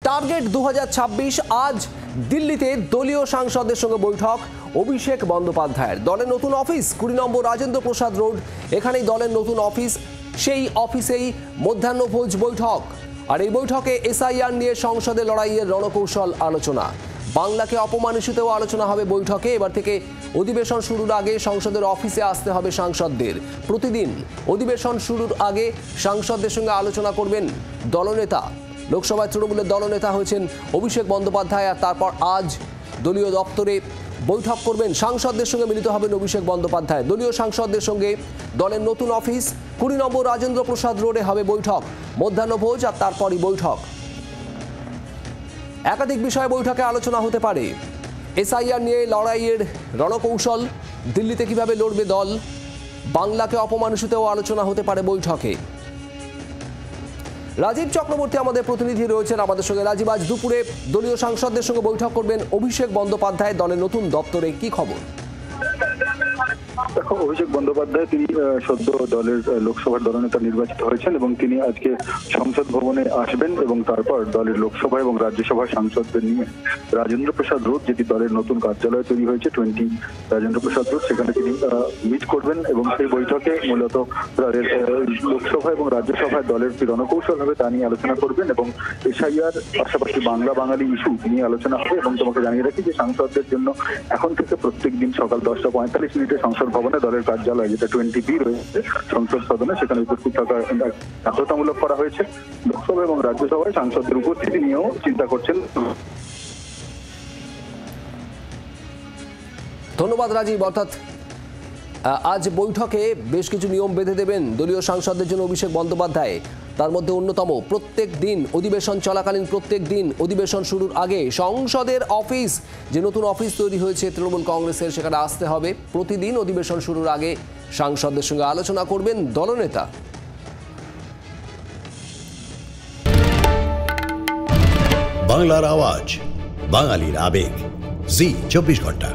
Target 2026। আজ দিল্লিতে দলীয় সাংসদদের সঙ্গে বৈঠক অভিষেক বন্দ্যোপাধ্যায়ের। দলের নতুন অফিস 20 নম্বর রাজেন্দ্র প্রসাদ রোড, এখানেই দলের নতুন অফিস। সেই অফিসেই মধ্যাহ্নভোজ বৈঠক। আর এই বৈঠকে এসআইআর নিয়ে সংসদে লড়াইয়ের রণকৌশল আলোচনা। বাংলাকে অপমানিতও আলোচনা হবে বৈঠকে। এবার থেকে অধিবেশন শুরুর আগে সংসদের অফিসে আসতে হবে সাংসদদের। প্রতিদিন অধিবেশন শুরুর আগে সাংসদদের সঙ্গে আলোচনা করবেন দলনেতা। লোকসভায় তৃণমূলের দলনেতা হয়েছেন অভিষেক বন্দ্যোপাধ্যায়। আর তারপর আজ দলীয় দপ্তরে বৈঠক করবেন, সাংসদদের সঙ্গে মিলিত হবেন অভিষেক বন্দ্যোপাধ্যায়। দলীয় সাংসদদের সঙ্গে দলের নতুন অফিস 20 নম্বর রাজেন্দ্র প্রসাদ রোডে হবে বৈঠক। মধ্যাহ্নভোজ আর তারপরই বৈঠক। একাধিক বিষয়ে বৈঠকে আলোচনা হতে পারে। এসআইআর নিয়ে লড়াইয়ের রণকৌশল, দিল্লিতে কিভাবে লড়বে দল, বাংলাকে অপমানিতও আলোচনা হতে পারে বৈঠকে। রাজীব চক্রবর্তী আমাদের প্রতিনিধি রয়েছেন আমাদের সঙ্গে। রাজীব, আজ দুপুরে দলীয় সাংসদদের সঙ্গে বৈঠক করবেন অভিষেক বন্দ্যোপাধ্যায় দলের নতুন দপ্তরে, কি খবর? দেখো, অভিষেক বন্দ্যোপাধ্যায় তিনি সদ্য দলের লোকসভার দলনেতা নির্বাচিত হয়েছেন এবং তিনি আজকে সংসদ ভবনে আসবেন এবং তারপর দলের লোকসভা এবং রাজ্যসভার সাংসদদের নিয়ে রাজেন্দ্র প্রসাদ রোড, যেটি দলের নতুন কার্যালয় তৈরি হয়েছে 20 রাজেন্দ্র প্রসাদ রোড, সেখানে তিনি মিট করবেন এবং সেই বৈঠকে মূলত দলের লোকসভা এবং রাজ্যসভায় দলের কি রণকৌশল হবে তা নিয়ে আলোচনা করবেন এবং এসআইআর পাশাপাশি বাংলা বাঙালি ইস্যু নিয়ে আলোচনা হবে। এবং তোমাকে জানিয়ে রাখি যে সাংসদদের জন্য এখন থেকে প্রত্যেক দিন সকাল 10:45 সংসদ ভবনে দলের কার্যালয়, যেটা 20B রয়েছে সংসদ সদনে, সেখানে উপস্থিত থাকা বাধ্যতামূলক করা হয়েছে। লোকসভা এবং রাজ্যসভায় সাংসদদের উপস্থিতি নিয়েও চিন্তা করছেন। ধন্যবাদ রাজীব। অর্থাৎ আজ বৈঠকে বেশ কিছু নিয়ম বেঁধে দেবেন দলীয় সাংসদদের জন্য অভিষেক বন্দ্যোপাধ্যায়। তার মধ্যে অন্যতম, প্রত্যেক দিন অধিবেশন চলাকালীন, প্রত্যেক দিন অধিবেশন শুরুর আগে সংসদের অফিস, যে নতুন অফিস তৈরি হয়েছে তৃণমূল কংগ্রেসের, সেখানে আসতে হবে। প্রতিদিন অধিবেশন শুরুর আগে সাংসদদের সঙ্গে আলোচনা করবেন দলনেতা। বাংলার আওয়াজ, বাঙালির আবেগ, জি 24 ঘন্টা।